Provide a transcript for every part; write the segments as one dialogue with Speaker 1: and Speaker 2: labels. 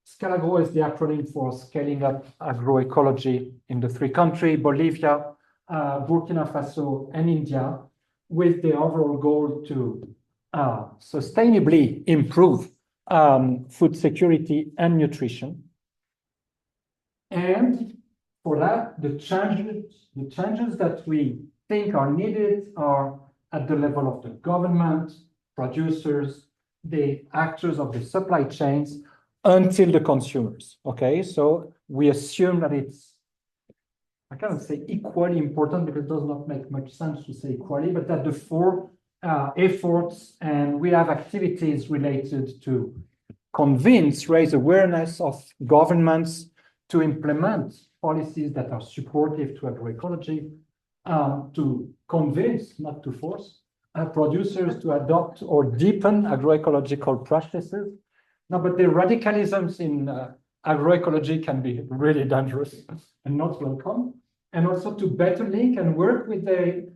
Speaker 1: SCALAGRO is the acronym for Scaling Up Agroecology in the three countries, Bolivia, Burkina Faso, and India, with the overall goal to sustainably improve food security and nutrition. And for that, the changes that we think are needed are at the level of the government, producers, the actors of the supply chains, until the consumers. Okay, so we assume that it's, I cannot say equally important because it does not make much sense to say equally, but that the four efforts, and we have activities related to convince, raise awareness of governments to implement policies that are supportive to agroecology, to convince, not to force, producers to adopt or deepen agroecological practices. No, but the radicalisms in agroecology can be really dangerous and not welcome. And also to better link and work with the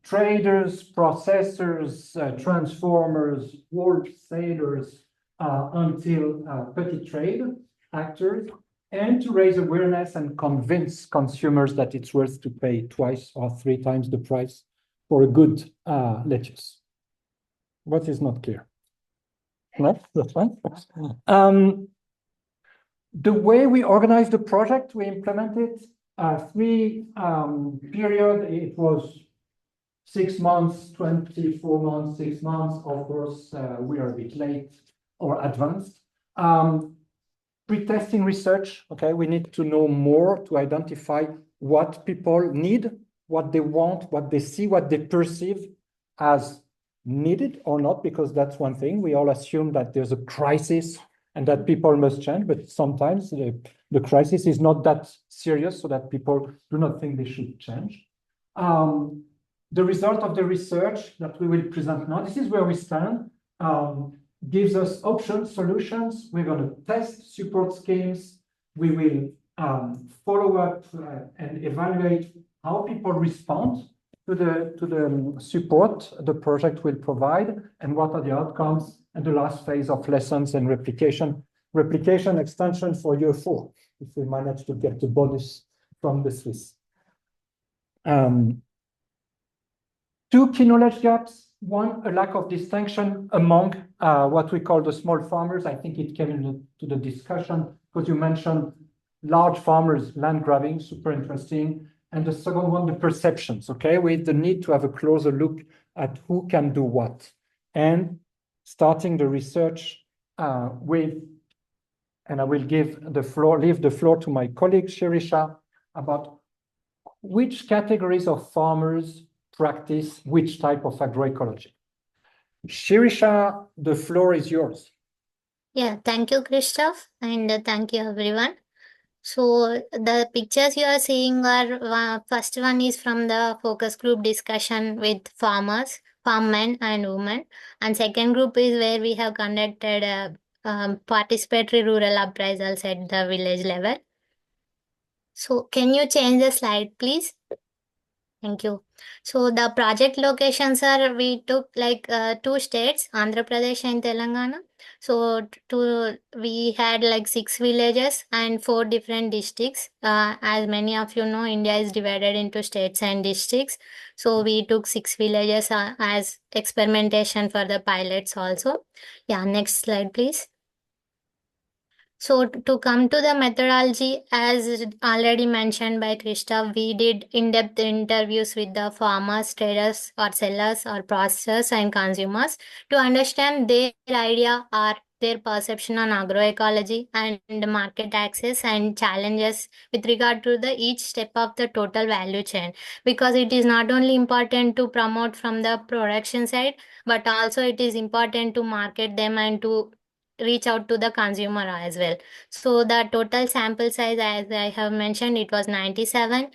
Speaker 1: traders, processors, transformers, wholesalers, until petty trade actors, and to raise awareness and convince consumers that it's worth to pay twice or three times the price for a good lettuce. What is not clear? No, that's fine. The way we organized the project, we implemented three period. It was 6 months, 24 months, 6 months. Of course, we are a bit late or advanced. Pre-testing research, okay, we need to know more to identify what people need, what they want, what they see, what they perceive as needed or not, because that's one thing. We all assume that there's a crisis and that people must change, but sometimes the crisis is not that serious, so that people do not think they should change. The result of the research that we will present now, this is where we stand, gives us options, solutions. We're going to test support schemes. We will follow up and evaluate how people respond to the support the project will provide, and what are the outcomes, and the last phase of lessons and replication extension for year 4, if we manage to get the bonus from the Swiss. 2 key knowledge gaps. One, a lack of distinction among what we call the small farmers. I think it came into the discussion because you mentioned large farmers, land grabbing, super interesting. And the second one, the perceptions, okay, with the need to have a closer look at who can do what. And starting the research with, and I will leave the floor to my colleague Shirisha about which categories of farmers practice which type of agroecology. Shirisha, the floor is yours.
Speaker 2: Yeah, thank you, Christoph, and thank you, everyone. So the pictures you are seeing are, first one is from the focus group discussion with farmers, farm men and women. And second group is where we have conducted participatory rural appraisals at the village level. So can you change the slide, please? Thank you. So the project locations are, we took like 2 states, Andhra Pradesh and Telangana. So we had like 6 villages and 4 different districts. As many of you know, India is divided into states and districts. So we took 6 villages as experimentation for the pilots also. Yeah, next slide, please. So to come to the methodology, as already mentioned by Christoph, we did in-depth interviews with the farmers, traders or sellers or processors and consumers to understand their idea or their perception on agroecology and market access and challenges with regard to the each step of the total value chain. Because it is not only important to promote from the production side, but also it is important to market them and to reach out to the consumer as well. So the total sample size, as I have mentioned, it was 97.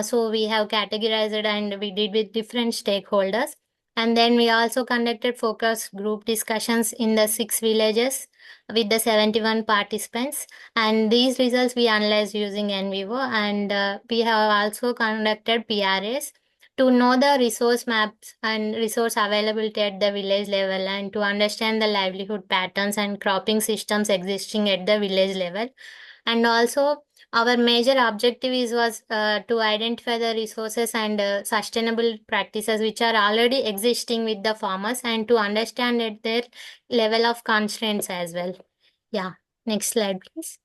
Speaker 2: So we have categorized and we did with different stakeholders. And then we also conducted focus group discussions in the 6 villages with the 71 participants. And these results we analyzed using NVivo. And we have also conducted PRAs to know the resource maps and resource availability at the village level, and to understand the livelihood patterns and cropping systems existing at the village level. And also our major objective was to identify the resources and sustainable practices which are already existing with the farmers, and to understand at their level of constraints as well. Yeah, next slide please.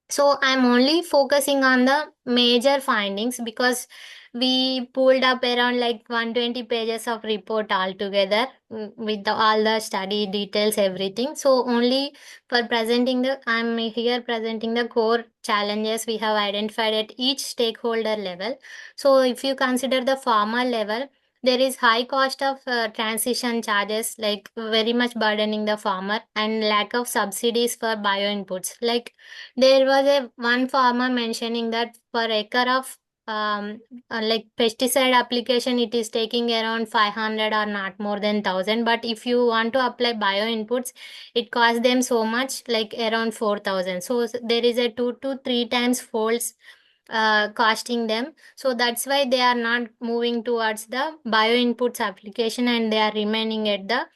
Speaker 2: So I'm only focusing on the major findings because we pulled up around like 120 pages of report altogether, with all the study details, everything. So only for presenting I'm here presenting the core challenges we have identified at each stakeholder level. So if you consider the farmer level, there is high cost of transition charges, like very much burdening the farmer, and lack of subsidies for bio inputs. Like there was a one farmer mentioning that per acre of like pesticide application, it is taking around 500 or not more than 1000. But if you want to apply bio inputs, it costs them so much, like around 4000. So there is a 2 to 3 times folds costing them. So that's why they are not moving towards the bio inputs application, and they are remaining at the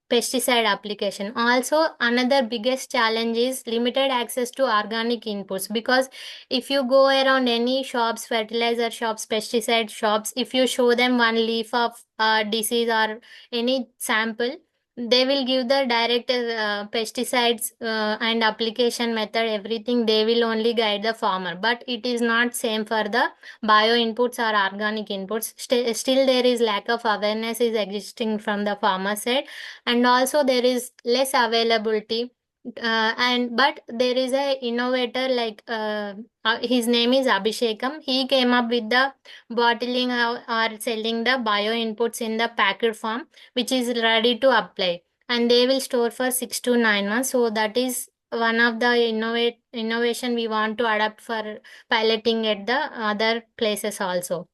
Speaker 2: pesticide application. Also, another biggest challenge is limited access to organic inputs, because if you go around any shops, fertilizer shops, pesticide shops, if you show them one leaf of disease or any sample, they will give the direct pesticides and application method, everything they will only guide the farmer. But it is not same for the bio inputs or organic inputs. Still there is lack of awareness is existing from the farmer side, and also there is less availability. And but there is a innovator, like his name is Abhishekam. He came up with the bottling or selling the bio inputs in the packed form, which is ready to apply, and they will store for 6 to 9 months. So that is one of the innovation we want to adapt for piloting at the other places also.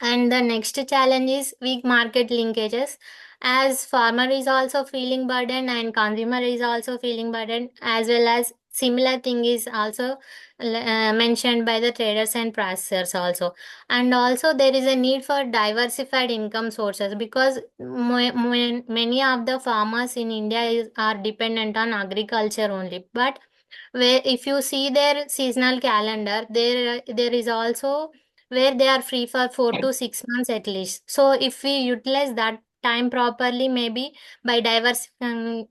Speaker 2: And the next challenge is weak market linkages, as farmer is also feeling burden and consumer is also feeling burden, as well as similar thing is also mentioned by the traders and processors also. And also there is a need for diversified income sources, because many of the farmers in India are dependent on agriculture only. But where if you see their seasonal calendar, there is also where they are free for 4 to 6 months at least. So if we utilize that time properly, maybe by diversifying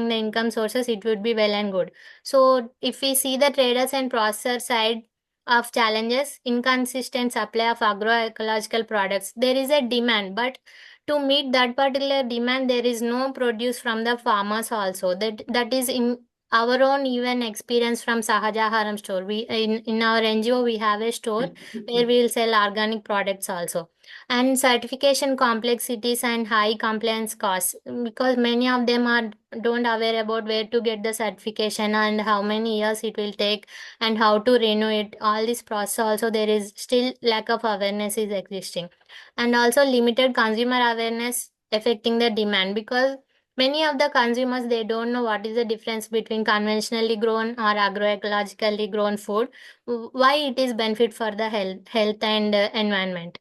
Speaker 2: the income sources, it would be well and good. So if we see the traders and processor side of challenges, inconsistent supply of agroecological products, there is a demand, but to meet that particular demand, there is no produce from the farmers also. That is in our own even experience from Sahajaharam store. We in our NGO we have a store where we will sell organic products also. And certification complexities and high compliance costs, because many of them are don't aware about where to get the certification and how many years it will take and how to renew it. All this process also, there is still lack of awareness is existing. And also limited consumer awareness affecting the demand, because many of the consumers, they don't know what is the difference between conventionally grown or agroecologically grown food, why it is benefit for the health and environment.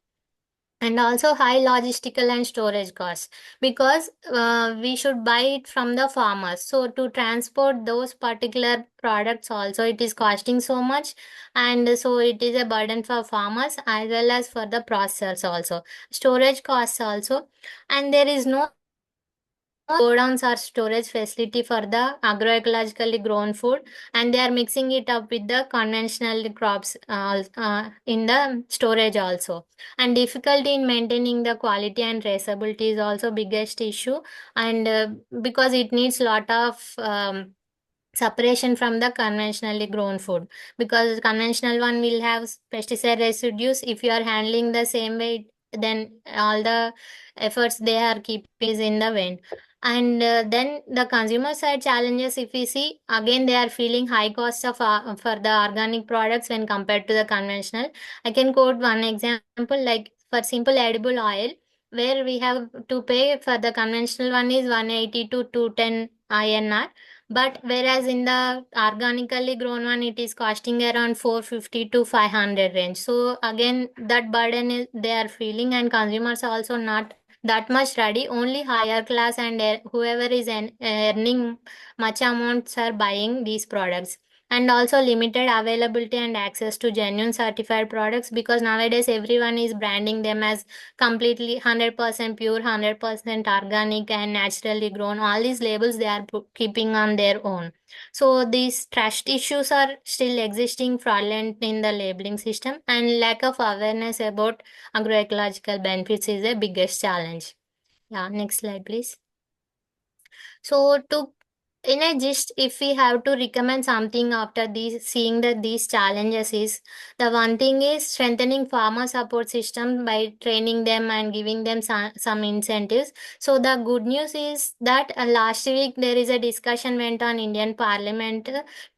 Speaker 2: And also high logistical and storage costs, because we should buy it from the farmers, so to transport those particular products also, it is costing so much, and so it is a burden for farmers as well as for the processors also. Storage costs also. And there is no godowns or storage facility for the agroecologically grown food, and they are mixing it up with the conventional crops in the storage also. And difficulty in maintaining the quality and traceability is also biggest issue. And because it needs lot of separation from the conventionally grown food, because conventional one will have pesticide residues. If you are handling the same way, then all the efforts they are keeping is in the vain. And then the consumer side challenges, if we see, again they are feeling high cost of for the organic products when compared to the conventional. I can quote one example, like for simple edible oil, where we have to pay for the conventional one is 180 to 210 INR, But whereas in the organically grown one, it is costing around 450 to 500 range. So again, that burden is they are feeling, and consumers are also not that much ready. Only higher class and whoever is earning much amounts are buying these products. And also limited availability and access to genuine certified products, because nowadays everyone is branding them as completely 100% pure, 100% organic and naturally grown. All these labels they are keeping on their own. So these trust issues are still existing, fraudulent in the labeling system, and lack of awareness about agroecological benefits is the biggest challenge. Yeah, next slide, please. So to in a gist, if we have to recommend something after these seeing that these challenges is, the one thing is strengthening farmer support system by training them and giving them some incentives. So the good news is that last week there is a discussion went on Indian Parliament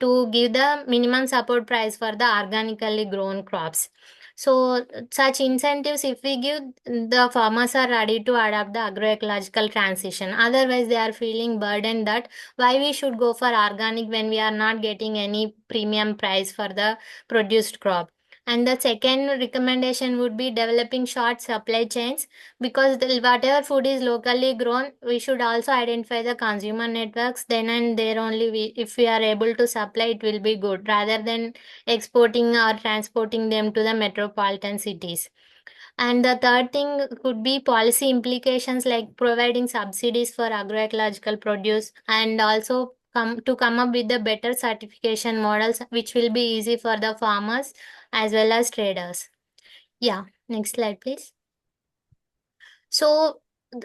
Speaker 2: to give the minimum support price for the organically grown crops. So such incentives, if we give, the farmers are ready to adapt the agroecological transition. Otherwise, they are feeling burdened that why we should go for organic when we are not getting any premium price for the produced crop. And the second recommendation would be developing short supply chains, because whatever food is locally grown, we should also identify the consumer networks. Then and there only if we are able to supply, it will be good rather than exporting or transporting them to the metropolitan cities. And the third thing could be policy implications, like providing subsidies for agroecological produce, and also come up with the better certification models which will be easy for the farmers as well as traders. Yeah, next slide, please. So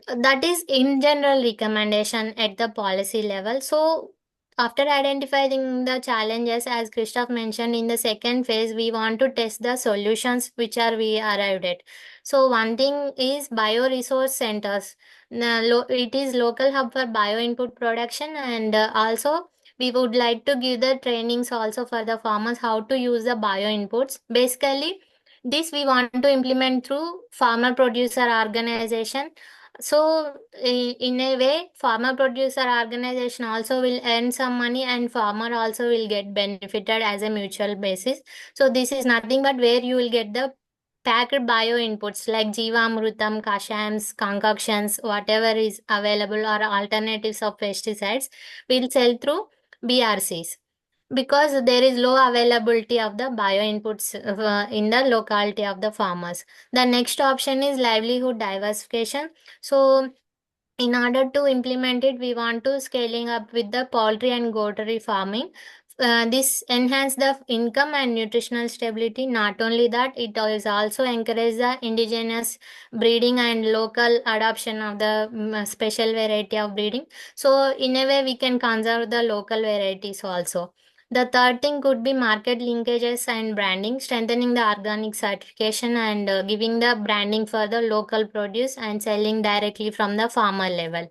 Speaker 2: that is in general recommendation at the policy level. So after identifying the challenges, as Christoph mentioned, in the second phase, we want to test the solutions which are we arrived at. So one thing is bioresource centers. It is local hub for bio input production, and also we would like to give the trainings also for the farmers how to use the bio inputs. Basically, this we want to implement through farmer producer organization. So in a way, farmer producer organization also will earn some money, and farmer also will get benefited as a mutual basis. So this is nothing but where you will get the packed bio inputs like Jivamrutam, Kashams, concoctions, whatever is available, or alternatives of pesticides will sell through BRCs, because there is low availability of the bio inputs in the locality of the farmers. The next option is livelihood diversification. So in order to implement it, we want to scaling up with the poultry and goatry farming. This enhance the income and nutritional stability. Not only that, it is also encourage the indigenous breeding and local adoption of the special variety of breeding. So in a way, we can conserve the local varieties also. The third thing could be market linkages and branding, strengthening the organic certification and giving the branding for the local produce and selling directly from the farmer level.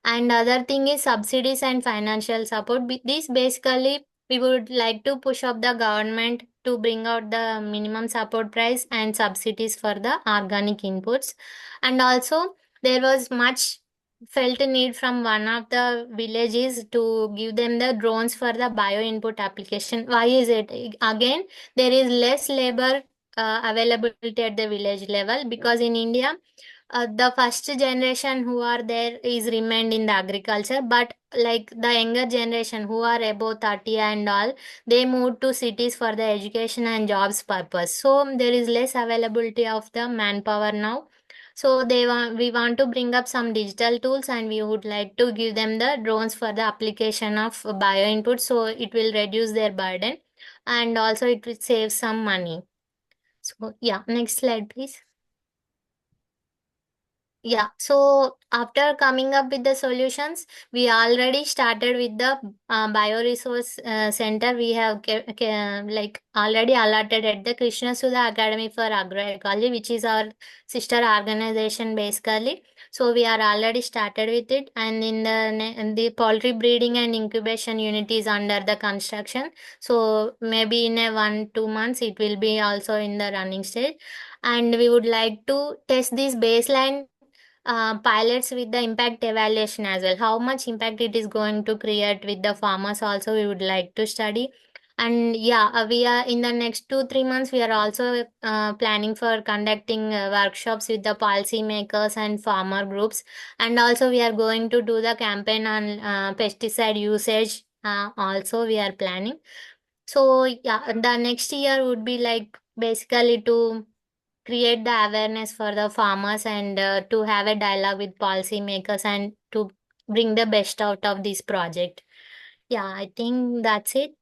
Speaker 2: And other thing is subsidies and financial support. This basically we would like to push up the government to bring out the minimum support price and subsidies for the organic inputs. And also there was much felt a need from one of the villages to give them the drones for the bio input application. Why is it? Again, there is less labor availability at the village level, because in India, the first generation who are there is remained in the agriculture, but like the younger generation who are above 30 and all, they moved to cities for the education and jobs purpose. So there is less availability of the manpower now. So we want to bring up some digital tools, and we would like to give them the drones for the application of bio input, so it will reduce their burden, and also it will save some money. So yeah, next slide, please. Yeah, so after coming up with the solutions, we already started with the bioresource center. We have like already allotted at the Krishna Sudha Academy for Agroecology, which is our sister organization basically. So we are already started with it, and in the poultry breeding and incubation unit is under the construction. So maybe in a 1-2 months it will be also in the running stage, and we would like to test this baseline pilots with the impact evaluation as well. How much impact it is going to create with the farmers also we would like to study. And yeah, we are in the next 2-3 months, we are also planning for conducting workshops with the policymakers and farmer groups. And also we are going to do the campaign on pesticide usage. Also we are planning. So yeah, the next year would be like basically to create the awareness for the farmers and to have a dialogue with policymakers and to bring the best out of this project. Yeah, I think that's it.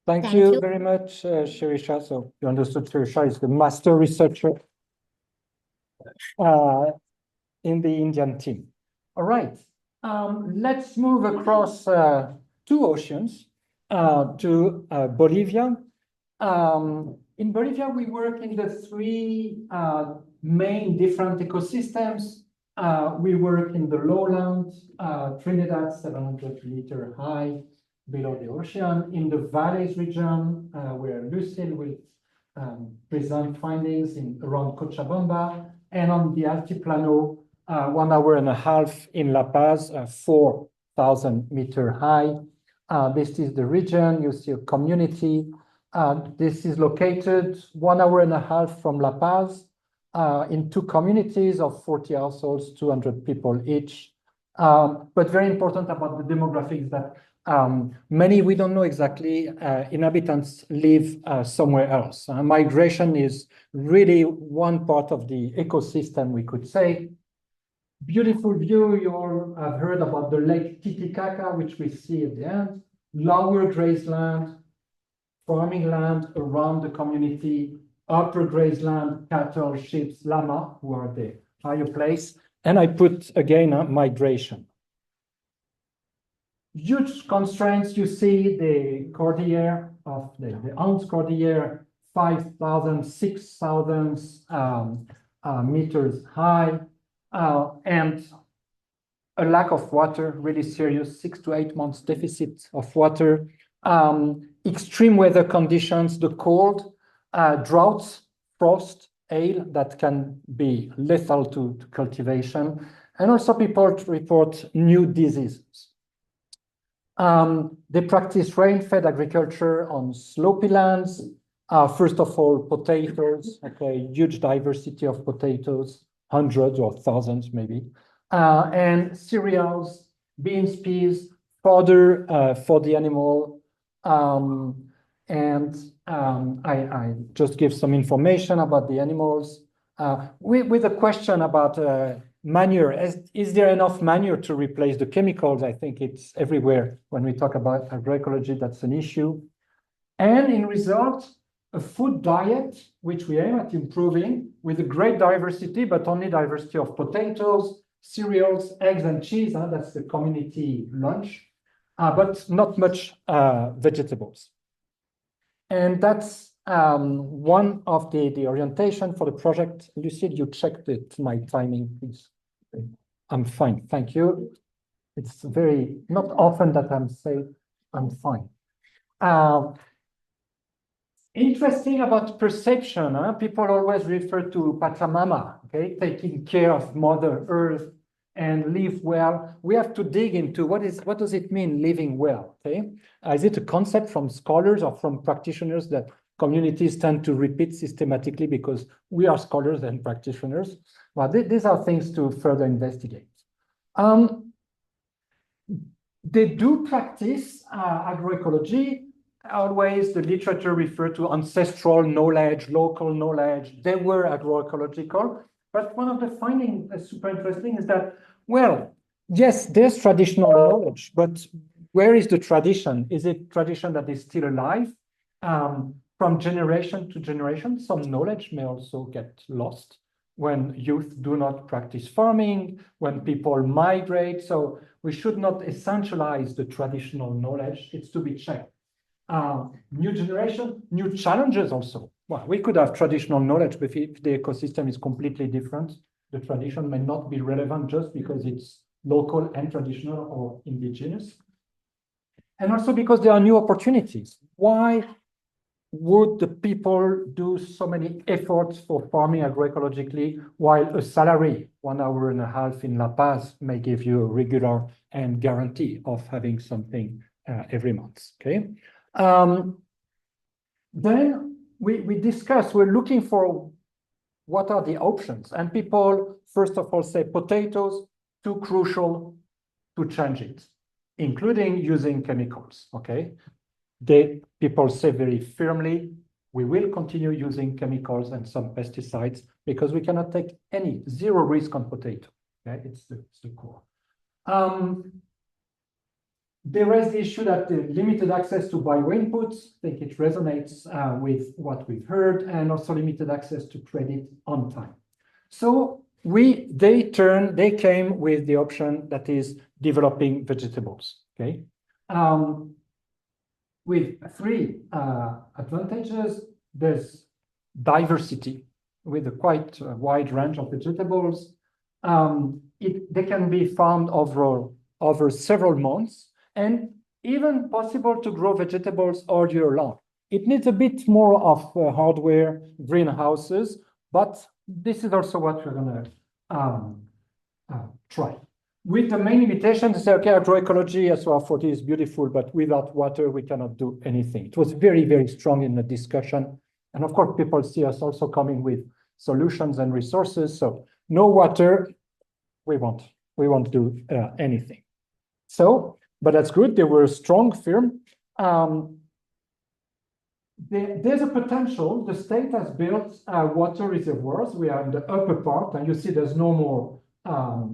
Speaker 1: Thank
Speaker 2: Thank
Speaker 1: you
Speaker 2: you.
Speaker 1: very much, Shirisha. So you understood Shirisha is the master researcher in the Indian team. All right, let's move across 2 oceans to Bolivia. In Bolivia, we work in the 3 main different ecosystems. We work in the lowland, Trinidad, 700-meter high below the ocean, in the valleys region, where Lucille will present findings around Cochabamba, and on the Altiplano, 1.5 hours in La Paz, 4,000-meter high. This is the region. You see a community. This is located 1.5 hours from La Paz in 2 communities of 40 households, 200 people each. But very important about the demographics that many, we don't know exactly, inhabitants live somewhere else. Migration is really one part of the ecosystem, we could say. Beautiful view, you all have heard about the Lake Titicaca, which we see at the end. Lower grazeland, farming land around the community, upper grazeland, cattle, sheep, llama, who are the higher place. And I put again migration. Huge constraints. You see the Cordillera of the Andes Cordillera, 5,000, 6,000 meters high, and a lack of water, really serious, 6 to 8 months deficit of water. Extreme weather conditions, the cold, droughts, frost, hail that can be lethal to cultivation. And also people report new diseases. They practice rain-fed agriculture on slopey lands. First of all, potatoes, okay, huge diversity of potatoes, hundreds or thousands maybe. And cereals, beans, peas, fodder for the animal. I just give some information about the animals. With a question about manure, is there enough manure to replace the chemicals? I think it's everywhere. When we talk about agroecology, that's an issue. And in result, a food diet, which we aim at improving with a great diversity, but only diversity of potatoes, cereals, eggs, and cheese. That's the community lunch, but not much vegetables. And that's one of the orientation for the project. Lucille, you checked it, my timing, please. I'm fine, thank you. It's very, not often that I'm saying I'm fine. Interesting about perception, people always refer to Pachamama, okay, taking care of Mother Earth and live well. We have to dig into what does it mean living well, okay? Is it a concept from scholars or from practitioners that communities tend to repeat systematically because we are scholars and practitioners? Well, these are things to further investigate. They do practice agroecology. Always the literature referred to ancestral knowledge, local knowledge. They were agroecological. But one of the findings that's super interesting is that, well, yes, there's traditional knowledge, but where is the tradition? Is it tradition that is still alive? From generation to generation, some knowledge may also get lost when youth do not practice farming, when people migrate. So we should not essentialize the traditional knowledge. It's to be checked. New generation, new challenges also. Well, we could have traditional knowledge, but if the ecosystem is completely different, the tradition may not be relevant just because it's local and traditional or indigenous. And also because there are new opportunities. Why would the people do so many efforts for farming agroecologically while a salary 1.5 hours in La Paz may give you a regular and guarantee of having something every month, okay? Then we discuss, we're looking for what are the options, and people first of all say potatoes, too crucial to change it, including using chemicals, okay? People say very firmly, we will continue using chemicals and some pesticides because we cannot take any zero risk on potato. Okay, it's the core. There is the issue that the limited access to bio inputs, I think it resonates with what we've heard, and also limited access to credit on time. So they came with the option that is developing vegetables, okay? With 3 advantages. There's diversity with a quite wide range of vegetables. They can be farmed over several months, and even possible to grow vegetables all year long. It needs a bit more of hardware, greenhouses, but this is also what we're going to try. With the main limitation to say, okay, agroecology as well, 40 is beautiful, but without water, we cannot do anything. It was very, very strong in the discussion. And of course, people see us also coming with solutions and resources. So no water, we won't do anything. So, but that's good. They were a strong firm. There's a potential. The state has built water reservoirs. We are in the upper part, and you see there's no more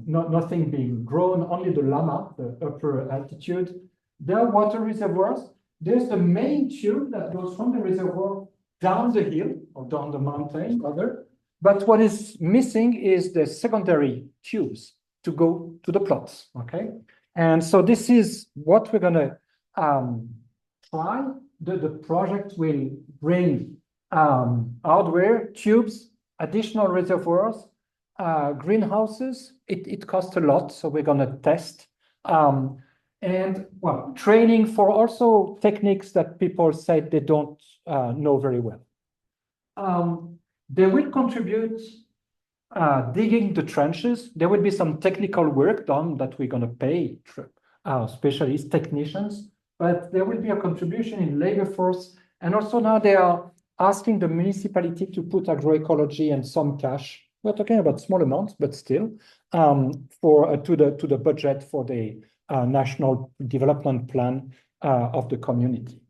Speaker 1: nothing being grown, only the Lama, the upper altitude. There are water reservoirs. There's the main tube that goes from the reservoir down the hill or down the mountain, rather. But what is missing is the secondary tubes to go to the plots, okay? And so this is what we're gonna try. The project will bring hardware, tubes, additional reservoirs, greenhouses. It costs a lot, so we're going to test. And well, training for also techniques that people said they don't know very well. They will contribute digging the trenches. There will be some technical work done that we're going to pay specialists, technicians, but there will be a contribution in labor force. And also now they are asking the municipality to put agroecology and some cash. We're talking about small amounts, but still, to the budget for the national development plan of the community.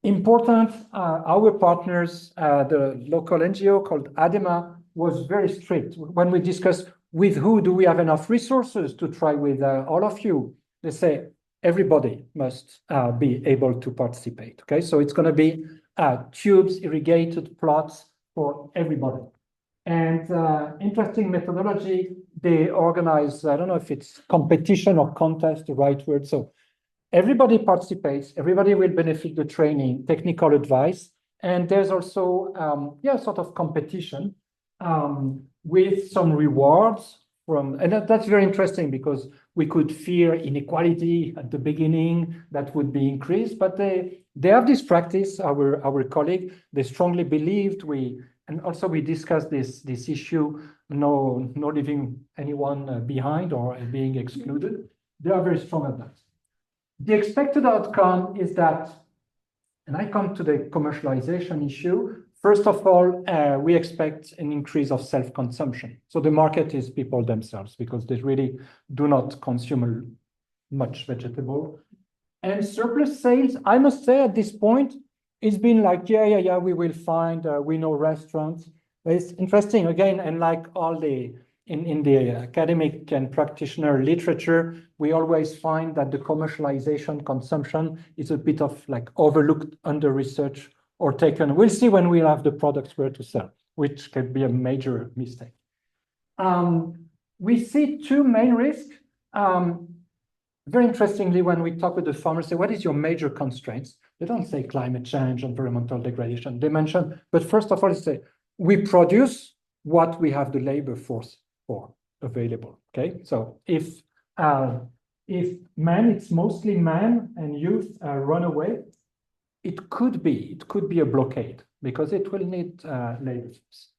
Speaker 1: Important, our partners, the local NGO called ADEMA was very strict. When we discuss with who do we have enough resources to try with all of you, they say everybody must be able to participate, okay? So it's gonna be tubes, irrigated plots for everybody. And interesting methodology, they organize, I don't know if it's competition or contest, the right word. So everybody participates, everybody will benefit the training, technical advice. And there's also, sort of competition with some rewards from, and that's very interesting because we could fear inequality at the beginning that would be increased, but they have this practice, our colleague, they strongly believed and also we discussed this issue, no leaving anyone behind or being excluded. They are very strong at that. The expected outcome is that, and I come to the commercialization issue. First of all, we expect an increase of self-consumption. So the market is people themselves because they really do not consume much vegetable. And surplus sales, I must say at this point, it's been like, yeah, we will find, we know restaurants. But it's interesting again, and like all in the academic and practitioner literature, we always find that the commercialization consumption is a bit of like overlooked under research or taken. We'll see when we'll have the products where to sell, which can be a major mistake. We see 2 main risks. Very interestingly, when we talk with the farmers, say, what is your major constraints? They don't say climate change, environmental degradation. They mention, but first of all, they say, we produce what we have the labor force for available, okay? So if men, it's mostly men and youth run away, it could be a blockade because it will need labor force.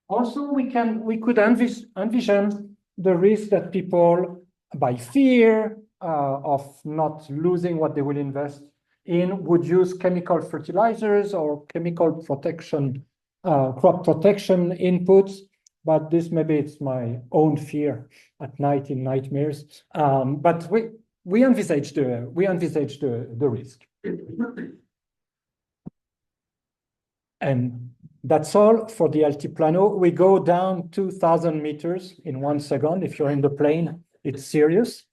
Speaker 1: Also, we could envision the risk that people, by fear of not losing what they will invest in, would use chemical fertilizers or chemical protection, crop protection inputs. But this maybe it's my own fear at night in nightmares. But we envisage the risk. And that's all for the Altiplano. We go down 2,000 meters in 1 second. If you're in the plane, it's serious.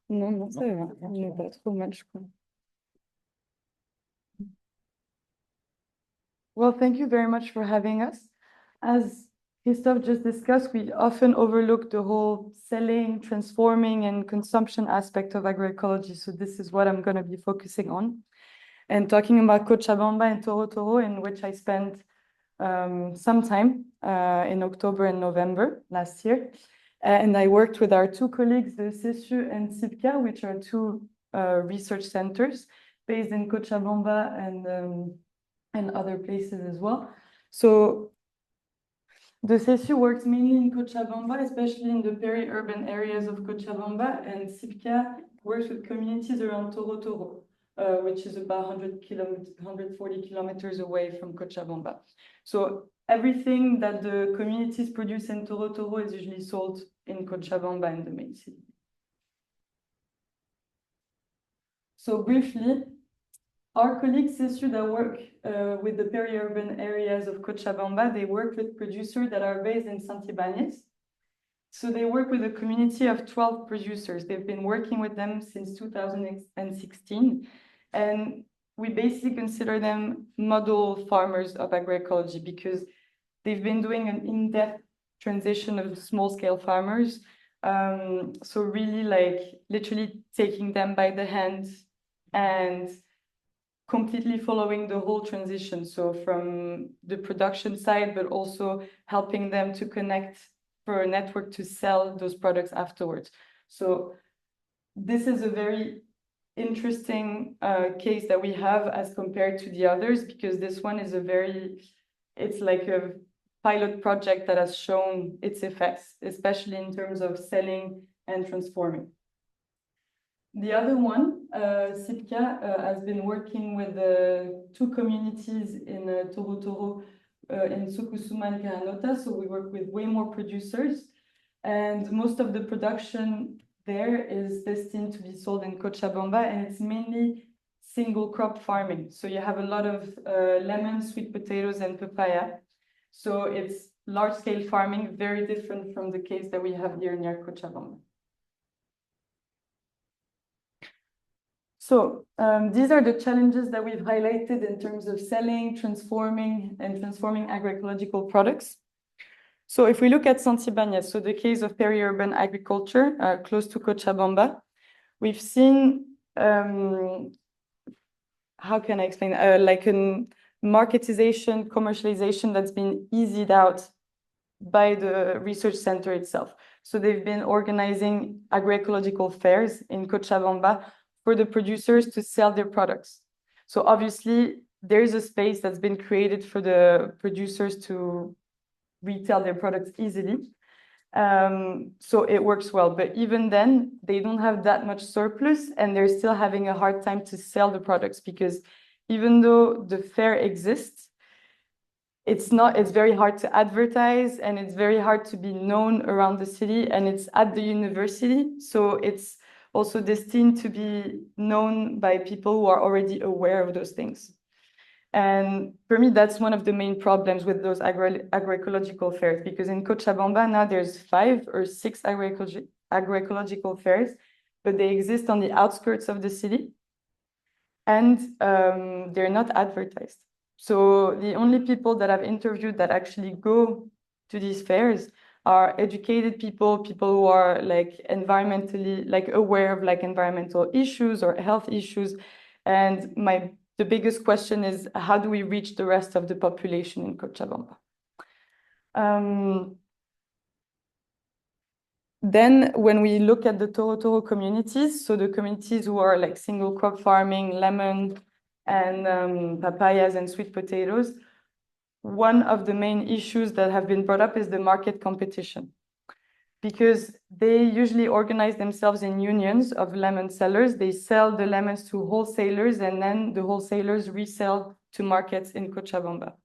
Speaker 3: Non, ça va. On n'est pas trop mal, je crois. Well, thank you very much for having us. As Christophe just discussed, we often overlook the whole selling, transforming, and consumption aspect of agroecology. So this is what I'm going to be focusing on. And talking about Cochabamba and Toro Toro, in which I spent some time in October and November last year. And I worked with our two colleagues, the CESU and CIPCA, which are two research centers based in Cochabamba and other places as well. So the CESU works mainly in Cochabamba, especially in the peri-urban areas of Cochabamba, and CIPCA works with communities around Toro Toro, which is about 140 kilometers away from Cochabamba. So everything that the communities produce in Toro Toro is usually sold in Cochabamba in the main city. So briefly, our colleagues CESU that work with the peri-urban areas of Cochabamba, they work with producers that are based in Sundarbans. So they work with a community of 12 producers. They've been working with them since 2016. And we basically consider them model farmers of agroecology because they've been doing an in-depth transition of small-scale farmers. So really like literally taking them by the hand and completely following the whole transition. So from the production side, but also helping them to connect for a network to sell those products afterwards. So this is a very interesting case that we have as compared to the others, because this one is it's like a pilot project that has shown its effects, especially in terms of selling and transforming. The other one, CIPCA, has been working with two communities in Toro Toro, in Sukusuma and Karanota. So we work with way more producers. And most of the production there is destined to be sold in Cochabamba, and it's mainly single crop farming. So you have a lot of lemons, sweet potatoes, and papaya. So it's large scale farming, very different from the case that we have here near Cochabamba. So these are the challenges that we've highlighted in terms of selling, transforming agroecological products. So if we look at Santibáñez, so the case of peri-urban agriculture close to Cochabamba, we've seen, how can I explain, like a marketization, commercialization that's been eased out by the research center itself. So they've been organizing agroecological fairs in Cochabamba for the producers to sell their products. So obviously there is a space that's been created for the producers to retail their products easily. So it works well, but even then they don't have that much surplus and they're still having a hard time to sell the products, because even though the fair exists, it's very hard to advertise and it's very hard to be known around the city, and it's at the university. So it's also destined to be known by people who are already aware of those things. And for me, that's one of the main problems with those agroecological fairs, because in Cochabamba now there's 5 or 6 agroecological fairs, but they exist on the outskirts of the city and they're not advertised. So the only people that I've interviewed that actually go to these fairs are educated people who are like environmentally aware of like environmental issues or health issues. And the biggest question is, how do we reach the rest of the population in Cochabamba? Then when we look at the Toro communities, so the communities who are like single crop farming, lemon and papayas and sweet potatoes, one of the main issues that have been brought up is the market competition, because they usually organize themselves in unions of lemon sellers. They sell the lemons to wholesalers, and then the wholesalers resell to markets in Cochabamba.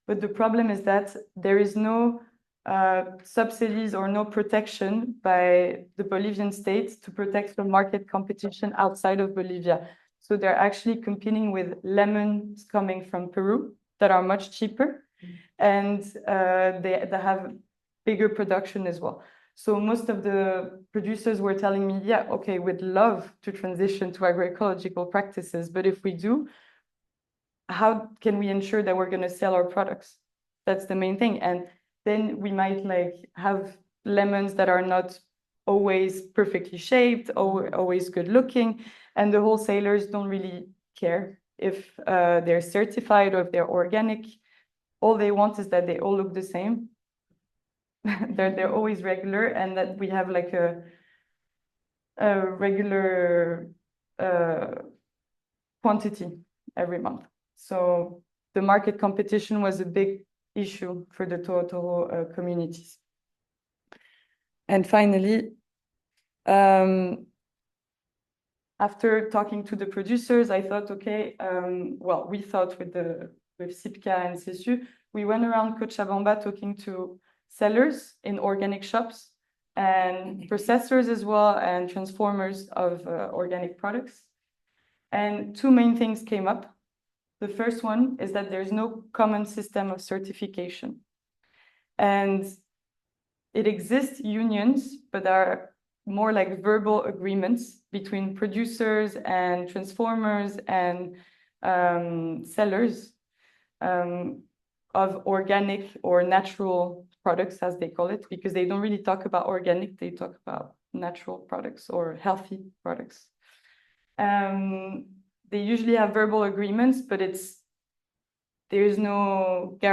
Speaker 3: But the problem is that there is no subsidies or no protection by the Bolivian state to protect from market competition outside of Bolivia. So they're actually competing with lemons coming from Peru that are much cheaper, and they have bigger production as well. So most of the producers were telling me, yeah, okay, we'd love to transition to agroecological practices, but if we do, how can we ensure that we're going to sell our products? That's the main thing. And then we might like have lemons that are not always perfectly shaped or always good looking, and the wholesalers don't really care if they're certified or if they're organic. All they want is that they all look the same. they're always regular, and that we have like a regular quantity every month. So the market competition was a big issue for the Toro communities. And finally, after talking to the producers, I thought, okay, well, we thought with Sipka and Sesu, we went around Cochabamba talking to sellers in organic shops and processors as well, and transformers of organic products. And two main things came up. The first one is that there's no common system of certification. And it exists unions, but are more like verbal agreements between producers and transformers and sellers of organic or natural products, as they call it, because they don't really talk about organic, they talk about natural products or healthy products. They usually have verbal agreements, but there's no guarantee